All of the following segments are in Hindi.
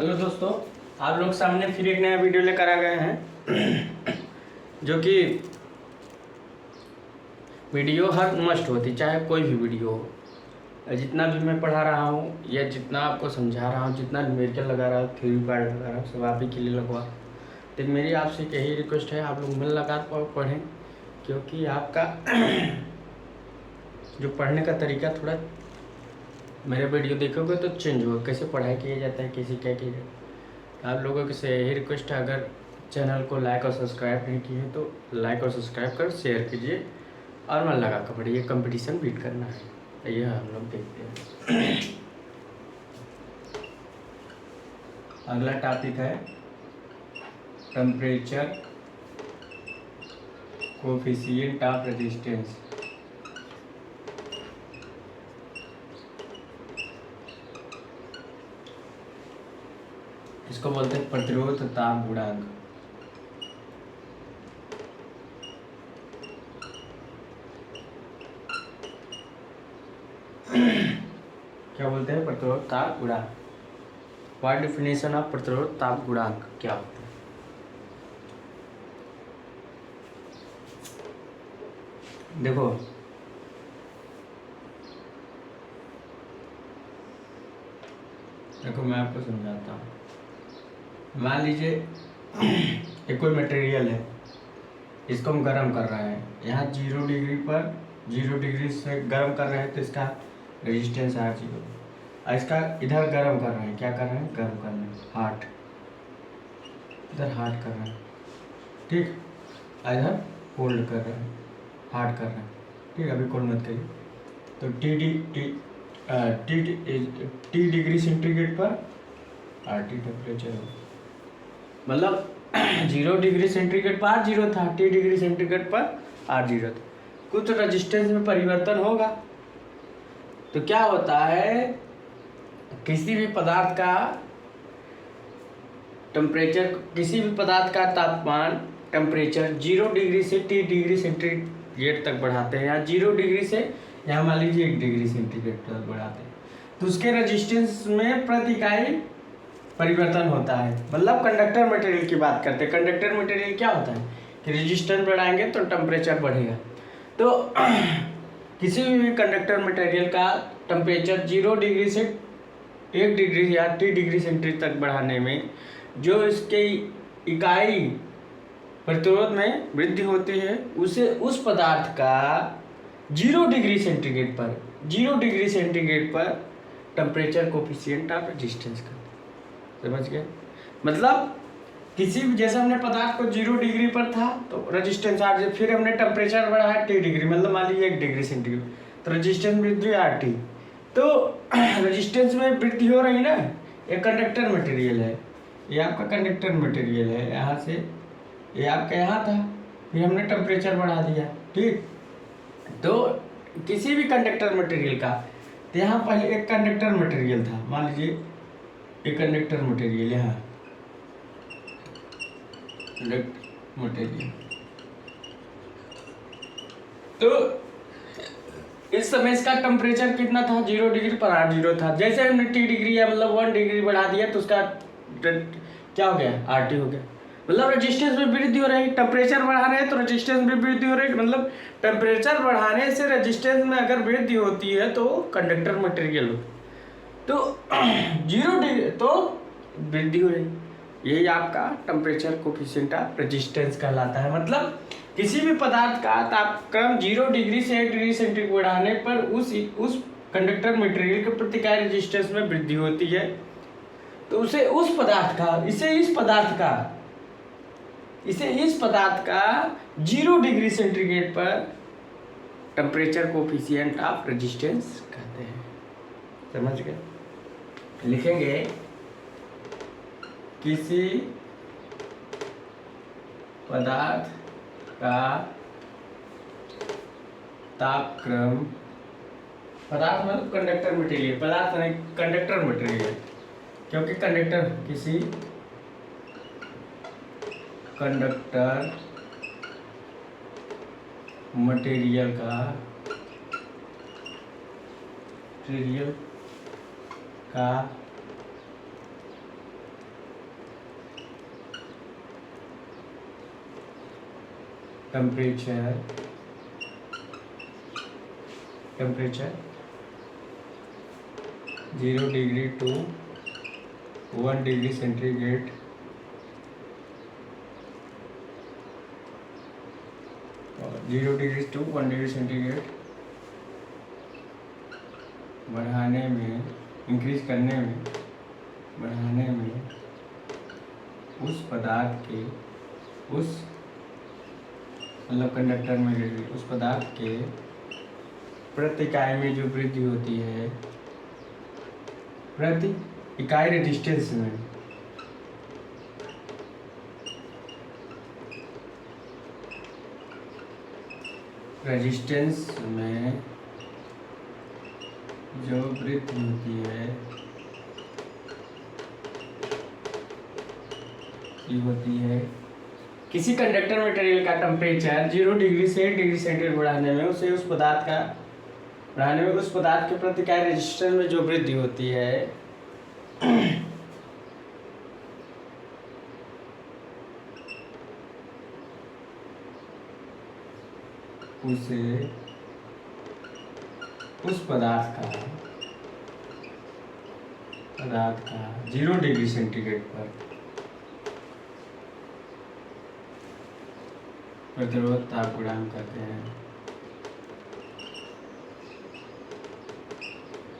हेलो दोस्तों, आप लोग सामने फिर एक नया वीडियो लेकर आ गए हैं जो कि वीडियो हर मस्ट होती, चाहे कोई भी वीडियो हो। जितना भी मैं पढ़ा रहा हूँ या जितना आपको समझा रहा हूँ, जितना न्यूमेरिकल लगा रहा हूँ, थ्योरी पार्ट लगा रहा हूँ, सब आप ही के लिए लगवा। तो मेरी आपसे यही रिक्वेस्ट है, आप लोग मिल लगा पढ़ें, क्योंकि आपका जो पढ़ने का तरीका थोड़ा मेरे वीडियो देखोगे तो चेंज होगा, कैसे पढ़ाई किया जाता है, कैसे क्या किया जाता है। आप लोगों से यही रिक्वेस्ट है, अगर चैनल को लाइक और सब्सक्राइब नहीं किए तो लाइक और सब्सक्राइब कर शेयर कीजिए और मन लगा कर पढ़िए। कंपटीशन बीट करना है, यह हम लोग देखते हैं। अगला टॉपिक है टेम्परेचर कोफिशिएंट ऑफ रेजिस्टेंस। इसको बोलते हैं प्रतिरोध ताप गुणांक। क्या बोलते हैं? प्रतिरोध ताप गुणांक। व्हाट डिफिनेशन ऑफ प्रतिरोध ताप गुणांक क्या होता है? देखो मैं आपको समझाता हूँ। मान लीजिए एक कोई मटेरियल है, इसको हम गर्म कर रहे हैं। यहाँ 0 डिग्री पर 0 डिग्री से गर्म कर रहे हैं तो इसका रेजिस्टेंस R0। और इसका इधर गर्म कर रहे हैं, क्या कर रहे हैं? गर्म कर रहे हैं, हार्ट। इधर हार्ट कर रहे हैं, ठीक। इधर कोल्ड कर रहे हैं, हार्ट कर रहे हैं, ठीक। अभी कोल्ड मत करिए। तो टी डिग्री सेंटीग्रेड पर RT टेम्परेचर हो, मतलब 0 डिग्री सेंटीग्रेड पर R0 था, T डिग्री सेंटीग्रेड पर R0 था। कुछ रेजिस्टेंस में परिवर्तन होगा। तो क्या होता है, किसी भी पदार्थ का टेम्परेचर, किसी भी पदार्थ का तापमान टेम्परेचर 0 डिग्री से T डिग्री सेंटीग्रेड तक बढ़ाते हैं, या 0 डिग्री से यहाँ मान लीजिए 1 डिग्री सेंटीग्रेड तक बढ़ाते हैं, तो उसके रेजिस्टेंस में प्रति इकाई परिवर्तन होता है। मतलब कंडक्टर मटेरियल की बात करते हैं। कंडक्टर मटेरियल क्या होता है कि रेजिस्टेंस बढ़ाएंगे तो टेम्परेचर बढ़ेगा। तो किसी भी कंडक्टर मटेरियल का टेम्परेचर 0 डिग्री से 1 डिग्री या 3 डिग्री सेंटीग्रेड तक बढ़ाने में जो इसके इकाई प्रतिरोध में वृद्धि होती है, उसे उस पदार्थ का 0 डिग्री सेंटीग्रेड पर टेम्परेचर कोफिशिएंट ऑफ रेजिस्टेंस का, समझ गए? मतलब किसी भी, जैसे हमने पदार्थ को 0 डिग्री पर था तो रेजिस्टेंस R, फिर हमने टेम्परेचर बढ़ाया 3 डिग्री, मतलब मान लीजिए 1 डिग्री सेंटीग्रेड, तो रेजिस्टेंस वृद्धि RT। तो रेजिस्टेंस में वृद्धि हो रही ना। एक कंडक्टर मटेरियल है, ये आपका कंडक्टर मटेरियल है, यहाँ से ये आपका यहाँ था, फिर हमने टेम्परेचर बढ़ा दिया, ठीक। तो किसी भी कंडक्टर मटेरियल का, तो यहाँ पहले एक कंडक्टर मटेरियल था, मान लीजिए एक कंडक्टर मटेरियल, यहाँ कंडक्टर मटेरियल। तो इस समय इसका टेम्परेचर कितना था? 0 डिग्री पर R0 था। जैसे हमने T डिग्री या मतलब 1 डिग्री बढ़ा दिया तो उसका क्या हो गया? RT हो गया। मतलब रेजिस्टेंस में वृद्धि हो रही है। टेम्परेचर बढ़ा रहे हैं तो रेजिस्टेंस में वृद्धि हो रही है। मतलब टेम्परेचर बढ़ाने से रेजिस्टेंस में अगर वृद्धि होती है तो कंडक्टर मटेरियल हो, तो 0 डिग्री तो वृद्धि हो रही, यही आपका टेम्परेचर कोफिशिएंट ऑफ रेजिस्टेंस कहलाता है। मतलब किसी भी पदार्थ का तापक्रम 0 डिग्री से 1 डिग्री सेंटीग्रेड बढ़ाने पर उस कंडक्टर मटेरियल के प्रति इकाई रेजिस्टेंस में वृद्धि होती है, तो उसे इस पदार्थ का 0 डिग्री सेंटीग्रेड पर टेम्परेचर कोफिशिएंट ऑफ रेजिस्टेंस कहते हैं, समझ गए? लिखेंगे किसी पदार्थ का तापक्रम, पदार्थ मतलब कंडक्टर मटेरियल, पदार्थ नहीं कंडक्टर मटेरियल, क्योंकि कंडक्टर, किसी कंडक्टर मटेरियल का temperature 0 degree to 1 degree centigrade और 0 डिग्री टू 1 डिग्री सेंटीग्रेड बढ़ाने में, इंक्रीज करने में, बढ़ाने में उस पदार्थ के, उस मतलब कंडक्टर में उस पदार्थ के प्रति इकाई में जो वृद्धि होती है, प्रति इकाई रेजिस्टेंस में, रेजिस्टेंस में जो वृद्धि होती है ये होती है किसी कंडक्टर मटेरियल का टेम्परेचर 0 डिग्री से 1 डिग्री सेंटीग्रेड बढ़ाने में उसे उस पदार्थ का बढ़ाने में उस पदार्थ के प्रति इकाई रेजिस्टेंस में जो वृद्धि होती है उसे उस पदार्थ का 0 डिग्री सेंटीग्रेड पर प्रतिरोध ताप गुणांक कहते हैं।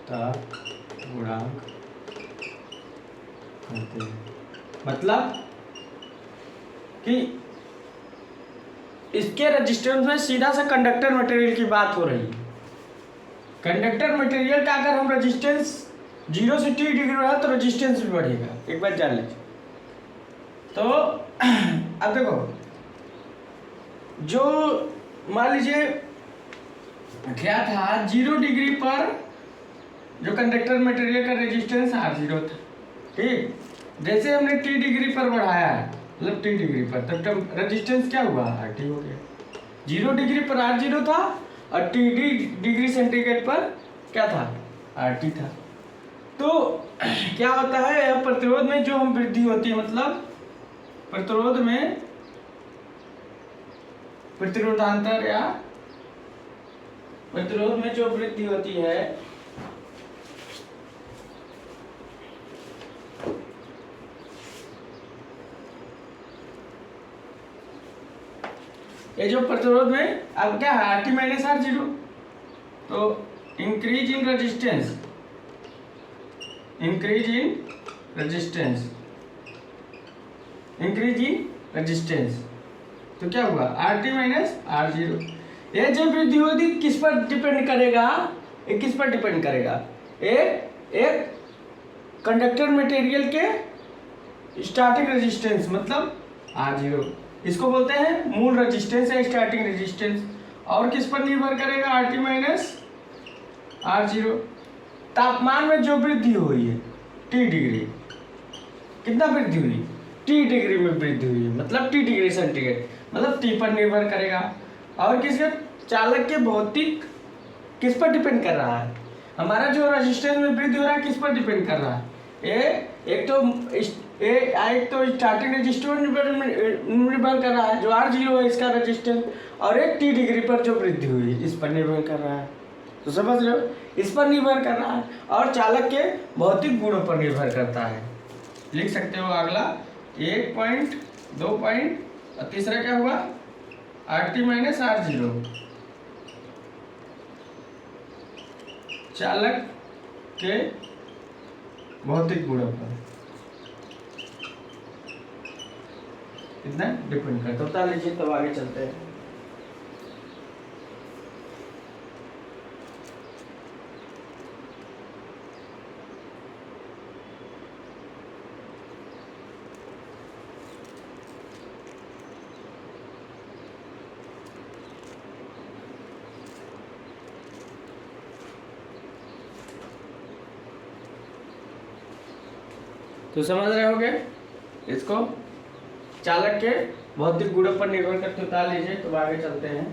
ताप गुणांक कहते हैं मतलब कि इसके रेजिस्टेंस में सीधा सा कंडक्टर मटेरियल की बात हो रही है। कंडक्टर मटेरियल का अगर हम रेजिस्टेंस 0 से t डिग्री बढ़ा तो रेजिस्टेंस भी बढ़ेगा, एक बार जान लीजिए। तो अब देखो, जो मान लीजिए क्या था, 0 डिग्री पर जो कंडक्टर मटेरियल का रेजिस्टेंस R0 था, ठीक। जैसे हमने t डिग्री पर बढ़ाया है, मतलब t डिग्री पर, तब रेजिस्टेंस क्या हुआ, RT हो गया। 0 डिग्री पर R0 था और t डिग्री सेंटीग्रेड पर क्या था, RT था। तो क्या होता है, प्रतिरोध में जो हम वृद्धि होती है, मतलब प्रतिरोध में प्रतिरोधांतर या प्रतिरोध में जो वृद्धि होती है ये जो प्रतिरोध में अब क्या है, RT माइनस R0, तो increase in resistance, increase in resistance, increase in resistance, तो क्या हुआ, RT माइनस R0। ये जो वृद्धि होगी किस पर डिपेंड करेगा, ये किस पर डिपेंड करेगा, एक कंडक्टर मटेरियल के स्टार्टिंग रेजिस्टेंस मतलब R0, इसको बोलते हैं मूल रेजिस्टेंस या स्टार्टिंग रेजिस्टेंस। और किस पर निर्भर करेगा, RT माइनस R0। तापमान में जो वृद्धि हुई है t डिग्री, कितना वृद्धि हुई, t डिग्री में वृद्धि हुई है, मतलब t डिग्री सेंटीग्रेड, मतलब t पर निर्भर करेगा। और किसके, चालक के भौतिक किस पर डिपेंड कर रहा है, हमारा जो रेजिस्टेंस में वृद्धि हो रहा है किस पर डिपेंड कर रहा है, एक तो स्टार्टिंग रेजिस्टेंस निर्भर कर रहा है जो R0 है इसका रेजिस्टेंस, और एक t डिग्री पर जो वृद्धि हुई इस पर निर्भर कर रहा है। तो समझ लो, इस पर निर्भर कर रहा है और चालक के भौतिक गुणों पर निर्भर करता है। लिख सकते हो अगला 1 पॉइंट 2 पॉइंट और तीसरा क्या हुआ, RT माइनस R0, चालक के भौतिक गुणों पर कितना डिपेंड करता है। बता लीजिए, तब आगे चलते हैं। तो समझ रहे होगे इसको, चालक के भौतिक गुणों पर निर्भर करते उतार लीजिए। तो आगे चलते हैं।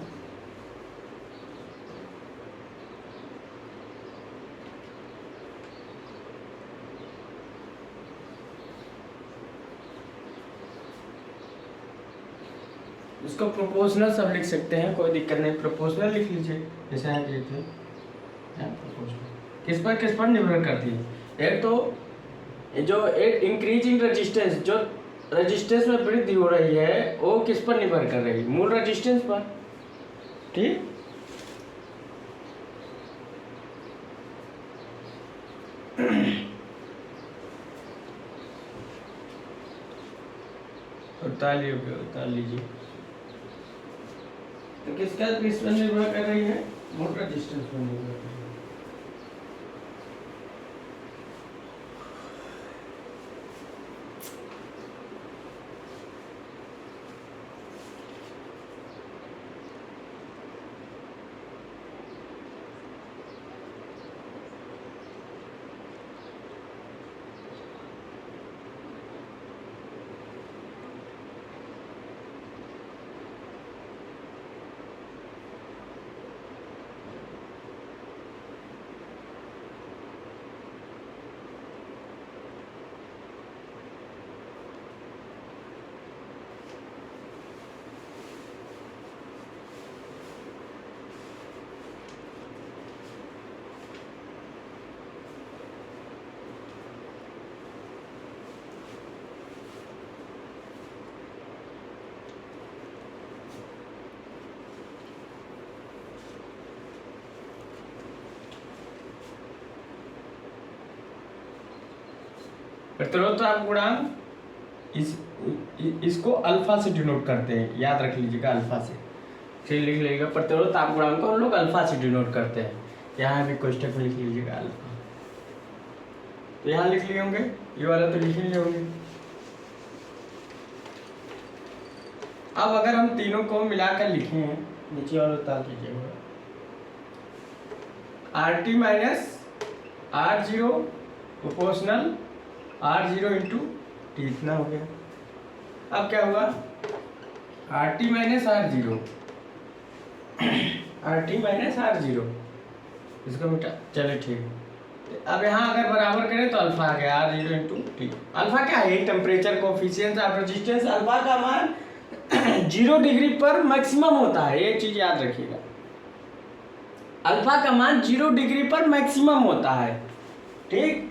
इसको प्रोपोर्शनल सब लिख सकते हैं, कोई दिक्कत नहीं, प्रोपोर्शनल लिख लीजिए जैसे यहाँ लिखे थे। किस पर निर्भर करती है? एक तो जो एक इंक्रीजिंग रेजिस्टेंस, जो रेजिस्टेंस में वृद्धि हो रही है वो किस पर निर्भर कर रही है? मूल रेजिस्टेंस पर। ठीक, उतार लीजिए। तो किस पर निर्भर कर रही है? मूल रेजिस्टेंस पर निर्भर कर रही है। प्रतिरोधक गुणांक इसको अल्फा से डिनोट करते हैं, याद रख लीजिएगा, अल्फा से। फिर लिख लीजिएगा प्रतिरोधक गुणांक को हम लोग अल्फा से डिनोट करते हैं। यहाँ भी कोष्टक में लिख लीजिएगा अल्फा। तो यहाँ लिख लिए होंगे, ये वाला तो लिख लिए होंगे। अब अगर हम तीनों को मिलाकर लिखें, नीचे वाला उतार लीजिएगा, RT minus R0 proportional R0 into T, इतना हो गया। अब क्या हुआ? RT minus R0, RT minus R0, इसको मिटा, चले ठीक। अब यहाँ अगर बराबर करें तो अल्फा आ गया R0 इंटू टी। अल्फा क्या है? Temperature coefficient of resistance. Alpha का मान 0 डिग्री पर मैक्सिमम होता है, एक चीज याद रखिएगा, अल्फा का मान 0 डिग्री पर मैक्सिमम होता है। ठीक,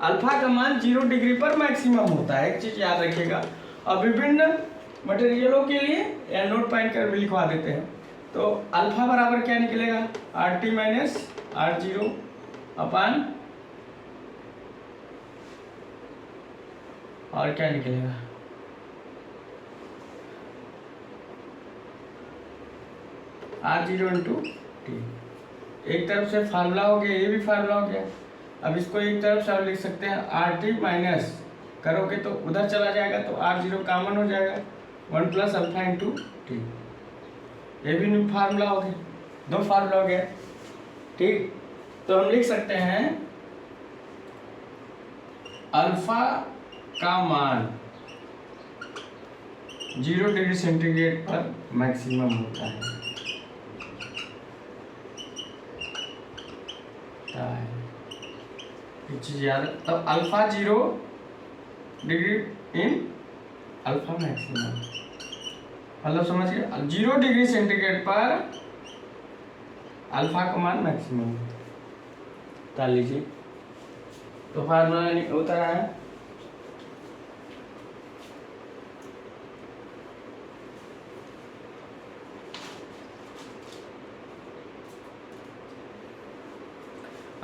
अल्फा का मान 0 डिग्री पर मैक्सिमम होता है, एक चीज याद रखिएगा। और विभिन्न मटेरियलों के लिए या नोट पॉइंट कर भी लिखवा देते हैं। तो अल्फा बराबर क्या निकलेगा? RT माइनस R0 अपान, और क्या निकलेगा? R0 into T. एक तरफ से फार्मूला हो गया, ये भी फार्मूला हो गया। अब इसको एक तरफ से आप लिख सकते हैं, RT माइनस करोगे तो उधर चला जाएगा तो R0 कॉमन हो जाएगा, 1 प्लस अल्फा इंटू टी। ये भी फार्मूला हो गया, 2 फार्मूला हो गया। ठीक, तो हम लिख सकते हैं अल्फा का मान 0 डिग्री सेंटीग्रेड पर मैक्सिमम होता है। चीज याद, तब alpha 0 degree in alpha maximum, मतलब समझिए 0 डिग्री सेंटीग्रेड पर अल्फा का मान मैक्सिमम डाल लीजिए। तो फार्मूला उतरा है।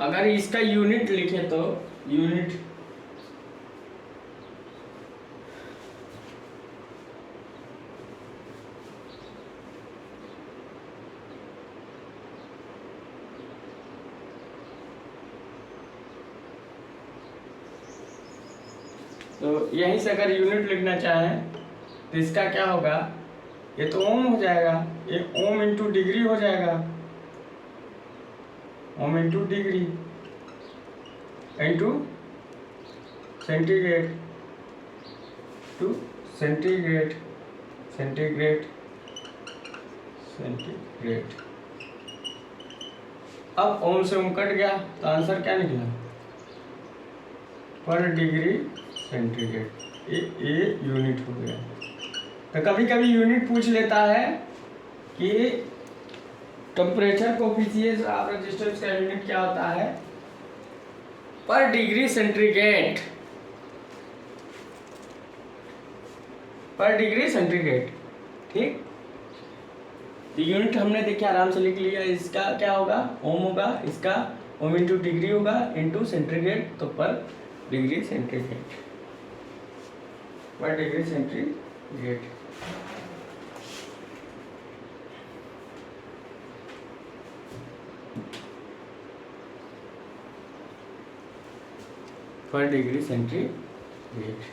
अगर इसका यूनिट लिखे तो यूनिट तो यहीं से अगर यूनिट लिखना चाहें तो इसका क्या होगा? ये तो ओम हो जाएगा, ये ओम इंटू डिग्री हो जाएगा, ohm into degree into centigrade to centigrade, centigrade, centigrade. अब ओम से ओम कट गया तो आंसर क्या निकला? पर डिग्री सेंटीग्रेड। ये यूनिट हो गया। तो कभी कभी यूनिट पूछ लेता है कि टेम्परेचर कोफिशिएंट ऑफ रेजिस्टेंस का यूनिट क्या होता है, पर डिग्री सेंटीग्रेड, पर डिग्री सेंटीग्रेड। ठीक, तो यूनिट हमने देखिए आराम से लिख लिया। इसका क्या होगा, ओम होगा, इसका ओम इंटू डिग्री होगा इंटू सेंटीग्रेड, तो पर डिग्री सेंटीग्रेड, पर डिग्री सेंटीग्रेड। पर डिग्री सेंटीग्रेड।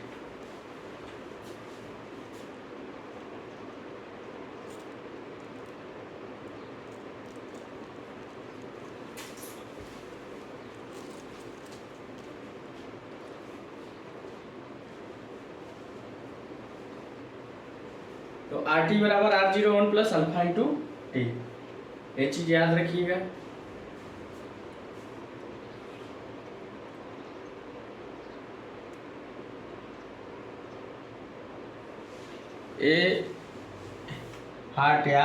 तो आर टी बराबर R01 plus alpha into T, ये चीज याद रखिएगा। ए हार्ट या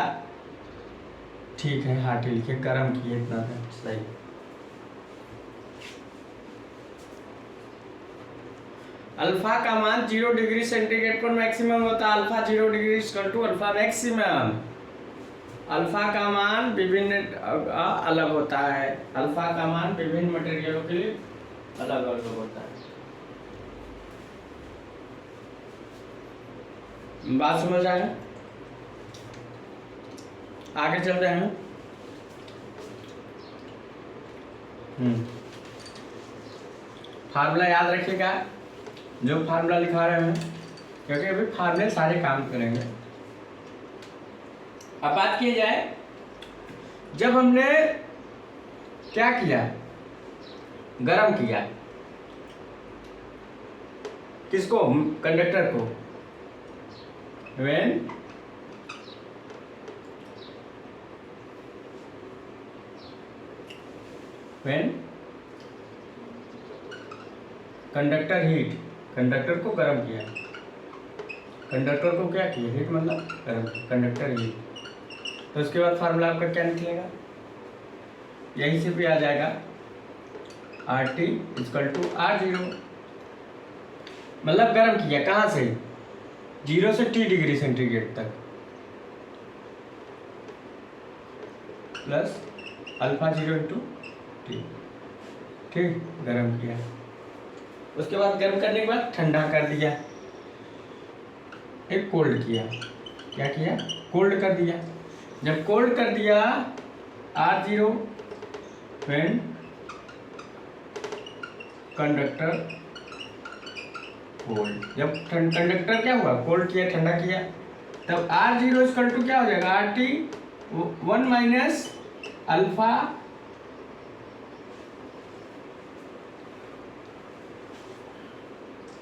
ठीक है हार्ट ही लिखे, गर्म किए इतना था सही। अल्फा का मान 0 डिग्री सेंटीग्रेड पर मैक्सिमम होता है। Alpha 0 degree equal to alpha maximum. Alpha का मान विभिन्न अलग होता है, अल्फा का मान विभिन्न मटेरियलों के लिए अलग अलग होता है। बात समझ आए, आगे चलते हैं। फार्मूला याद रखिएगा, जो फार्मूला लिखा रहे हैं, क्योंकि अभी फार्मूले सारे काम करेंगे। अब बात की जाए, जब हमने क्या किया, गरम किया किसको, कंडक्टर को, when कंडक्टर हीट, कंडक्टर को गर्म किया, कंडक्टर को क्या किया, हीट मतलब गर्म, कंडक्टर हीट। तो उसके बाद फार्मूला आपका क्या निकलेगा, यहीं से भी आ जाएगा, are T equal to R0, मतलब गर्म किया कहाँ से, 0 से T डिग्री सेंटीग्रेड तक, प्लस अल्फा 0 इंटू टी। ठीक, गर्म किया। उसके बाद गर्म करने के बाद ठंडा कर दिया, एक कोल्ड किया। क्या किया, कोल्ड कर दिया। जब कोल्ड कर दिया R0 व्हेन कंडक्टर कोल्ड, जब कंडक्टर क्या हुआ, कोल्ड किया, ठंडा किया, तब R0 इक्वल टू क्या हो जाएगा, RT 1 माइनस अल्फा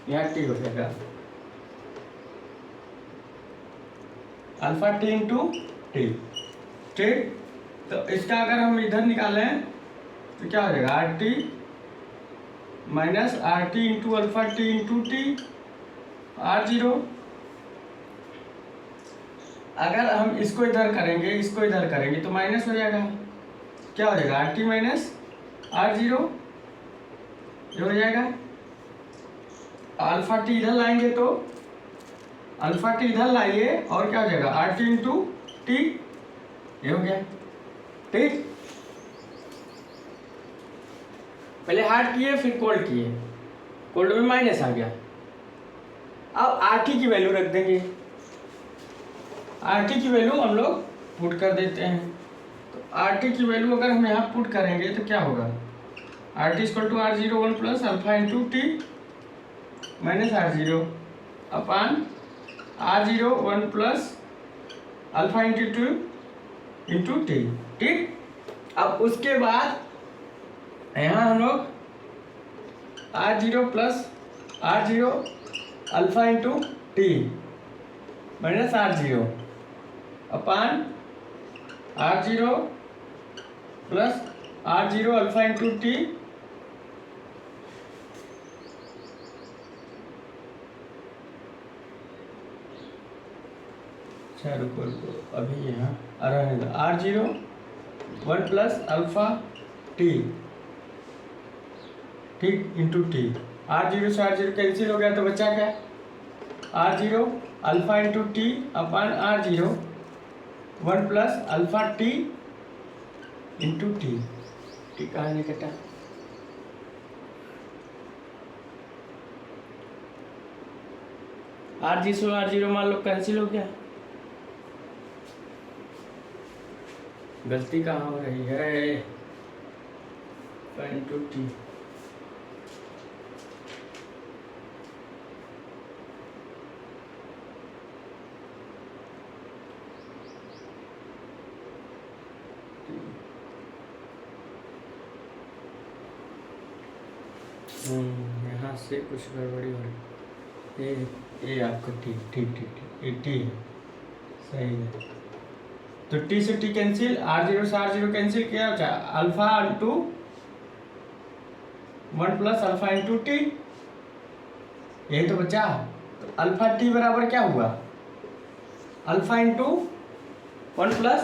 यहाँ टी हो जाएगा, अल्फा टी इंटू टी। ठीक, तो इसका अगर हम इधर निकालें तो क्या हो जाएगा, R T minus R T into alpha T into T R0। अगर हम इसको इधर करेंगे, इसको इधर करेंगे तो माइनस हो जाएगा, क्या हो जाएगा, आर टी माइनस R0, ये हो जाएगा। अल्फा टी इधर लाएंगे तो अल्फा टी इधर लाइए और क्या हो जाएगा, आर टी इंटू टी, ये हो गया। ठीक, पहले हार्ड किए फिर कोल्ड किए, कोल्ड में माइनस आ गया। अब आर टी की वैल्यू रख देंगे, आर टी की वैल्यू हम लोग पुट कर देते हैं। तो आर टी की वैल्यू अगर हम यहाँ पुट करेंगे तो क्या होगा, R T equal to R01 plus alpha into T minus R0 upon R01 plus alpha into T. ठीक, अब उसके बाद यहाँ हम लोग R0 plus R0 alpha into T minus R0 upon R0 plus R0 alpha into T अच्छा रुको रुको, अभी यहाँ R0 1 प्लस अल्फ़ा टी, ठीक, इंटू टी। R0 से R0 कैंसिल हो गया तो बचा क्या? R0 अल्फ़ा इंटू टी अपन R0 1 plus alpha T into T. T कहाँ नहीं कटा? R0 मान लो कैंसिल हो गया। गलती कहाँ हो रही है? इंटू टी, यहाँ से कुछ गड़बड़ी हो रही। ये आपका ठीक ठीक ठीक ठीक, ये टी है, सही है। तो टी से टी कैंसिल, R0 से R0 कैंसिल, क्या बचा? Alpha into 1 plus alpha into T, यही तो बचा। तो अल्फा टी बराबर क्या हुआ? Alpha into 1 plus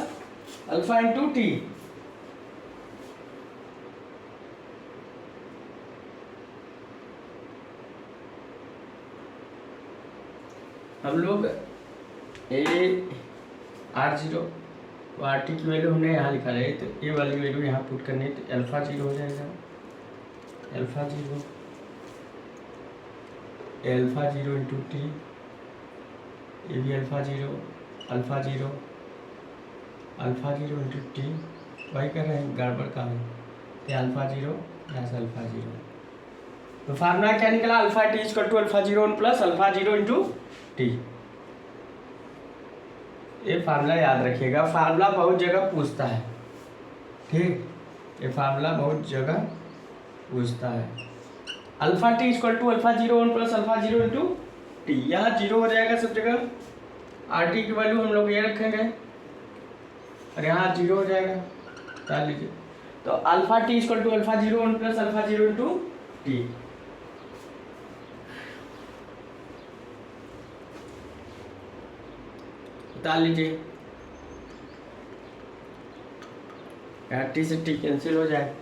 alpha into T. हम लोग ए R0 आर टी की वैल्यू हमने यहाँ लिखा है, तो ये वाली वैल्यू यहाँ पुट करनी है, तो अल्फा 0 हो जाएगा। अल्फा 0 इंटू टी, ये भी अल्फा 0 इंटू टी, वही कर रहे हैं, गड़बड़ काम है। ये अल्फा 0 यहाँ से अल्फा 0, तो फार्मूला क्या निकला? Alpha T equal to alpha 0 plus alpha 0 into T. ये फार्मूला याद रखिएगा, फार्मूला बहुत जगह पूछता है, ठीक, ये फार्मूला बहुत जगह पूछता है। Alpha T equal to alpha 0 plus alpha 0 into T, यहाँ 0 हो जाएगा सब जगह। आर टी की वैल्यू हम लोग ये रखेंगे और यहाँ 0 हो जाएगा, डाल लीजिए। तो alpha T equal to alpha 0 plus alpha 0 into T. डाल लीजिए, यहाँ टी से टी कैंसिल हो जाए।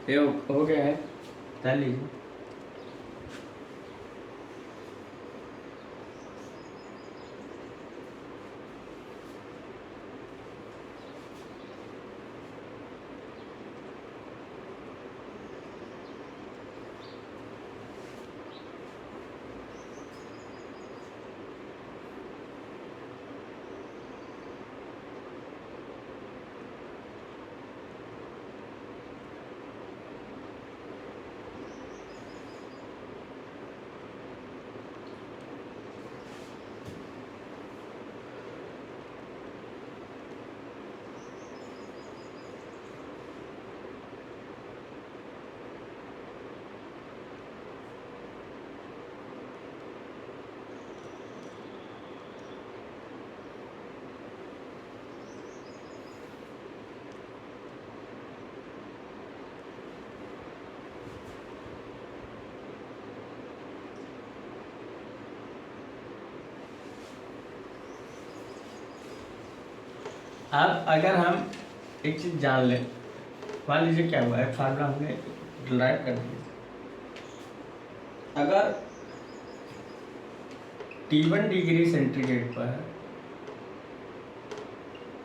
ये हो गया है, डाल लीजिए। अब अगर हम एक चीज़ जान लें, मान लीजिए क्या हुआ है, फार्मूला हमने ड्राइव कर दिया। अगर T1 डिग्री सेंटीग्रेड पर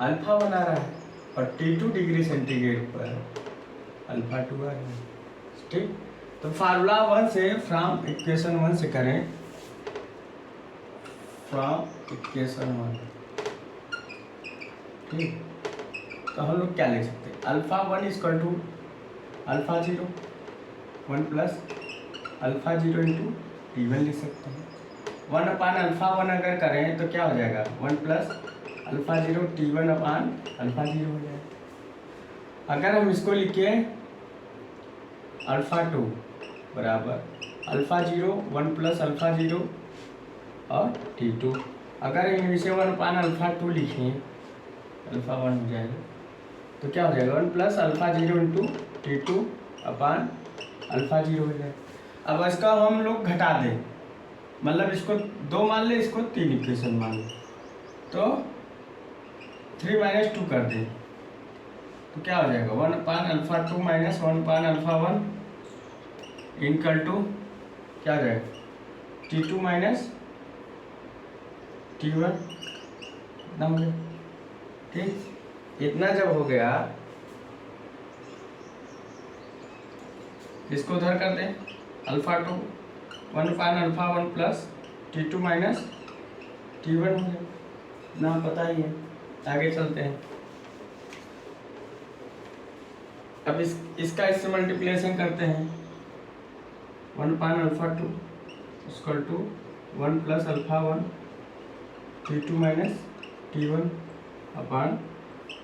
अल्फा 1 आ रहा है और T2 डिग्री सेंटीग्रेड पर अल्फा 2 आ रहा है, ठीक। तो फार्मूला 1 से फ्रॉम इक्वेशन 1 से करें, फ्रॉम इक्वेशन 1, ठीक। तो हम लोग क्या लिख सकते हैं, alpha 1 equal to alpha 0 1 plus alpha 0 into T1 लिख सकते हैं। 1 अपान अल्फा 1 अगर करें तो क्या हो जाएगा, 1 plus alpha 0 T1 upon alpha 0 हो जाएगा। अगर हम इसको लिखे अल्फा 2 बराबर अल्फा 0 1 प्लस अल्फा 0 और T2, अगर हम इसे 1 अपान अल्फा 2 लिखें, अल्फा 1 हो जाएगा, तो क्या हो जाएगा 1 प्लस अल्फा 0 इंटू T2 अपान अल्फा 0 हो जाएगा। अब इसका हम लोग घटा दें, मतलब इसको 2 मान ले, इसको 3 इक्वेशन मान ले, तो 3 माइनस 2 कर दें, तो क्या हो जाएगा 1 upon alpha 2 minus 1 upon alpha 1 equal to क्या हो जाएगा T2 माइनस T1 इतना हो गया, ठीक। इतना जब हो गया, इसको उधर कर दें, alpha 2 1 upon alpha 1 plus T2 minus T1 हो जाएगा, ना पता ही है। आगे चलते हैं, अब इसका इससे मल्टीप्लिकेशन करते हैं, 1 upon alpha 2 equal to 1 plus alpha 1 T2 minus T1 upon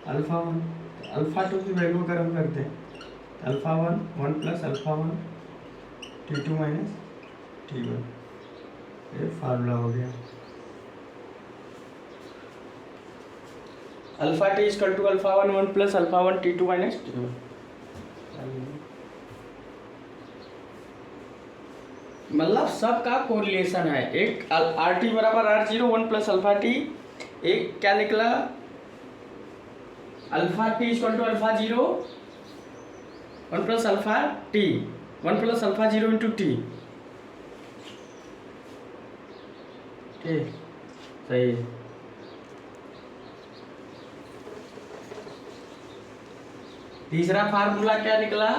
alpha 1। Alpha 2 की वैल्यू अगर हम करते हैं, alpha 1 plus alpha 1 T2 minus T1, ये फार्मूला हो गया। Alpha T equal to alpha 1 plus alpha 1 T2 minus T1। मतलब सबका कोरिलेशन है, एक आर टी बराबर R0 1 प्लस अल्फा टी, एक क्या निकला alpha T equal to alpha 0 1 plus alpha T 1 plus alpha 0 into T, ठीक सही है। तीसरा फार्मूला क्या निकला,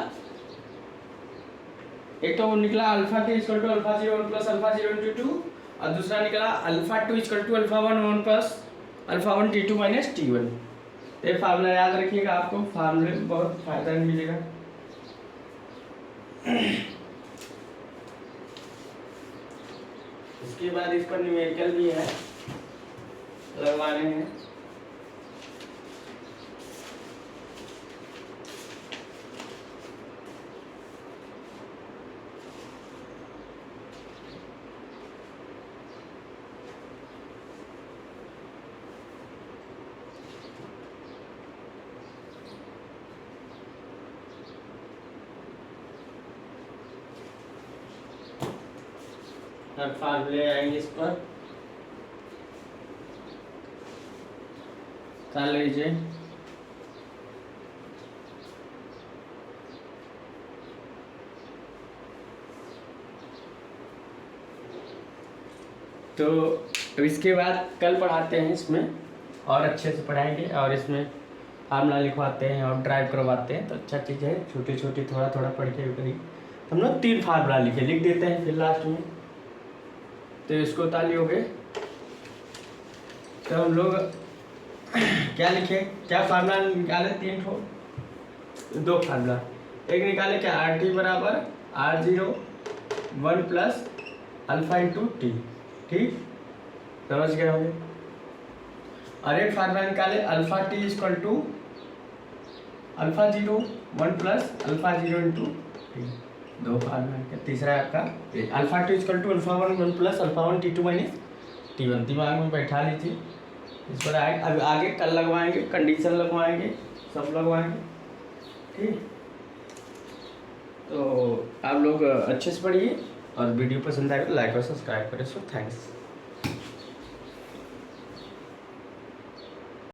एक तो निकला alpha T equal to alpha 0 1 plus alpha 0 into 2, और दूसरा निकला alpha 2 equal to alpha 1 plus alpha 1 T2 minus T1। ये फार्मूला याद रखिएगा, आपको फार्मूले में बहुत फायदा मिलेगा। इसके बाद इस पर न्यूमेरिकल भी है, लगवाने हैं। फार्मूले आएंगे इस पर, कर लीजिए। तो इसके बाद कल पढ़ाते हैं, इसमें और अच्छे से पढ़ाएंगे और इसमें फार्मूला लिखवाते हैं और ड्राइव करवाते हैं, तो अच्छा चीज़ है। छोटी छोटी थोड़ा थोड़ा पढ़ के करी हम लोग 3 फार्मूला लिख देते हैं फिर लास्ट में, तो इसको ताली हो गए। तो हम लोग क्या लिखे, क्या फार्मूला निकाले, 2 फार्मूला, एक निकाले क्या आर टी बराबर R0 1 plus alpha into T, ठीक समझ गए होंगे। और एक फार्मूला निकाले alpha T equal to alpha 0 1 plus alpha 0 into T, 2 formula. तीसरा आपका alpha T equal to alpha 1 plus alpha 1 T2 minus T1, दिमाग में बैठा लीजिए। इस पर अब आगे कल लगवाएंगे, कंडीशन लगवाएंगे, सब लगवाएंगे, ठीक। तो आप लोग अच्छे से पढ़िए और वीडियो पसंद आए तो लाइक और सब्सक्राइब करें। So thanks.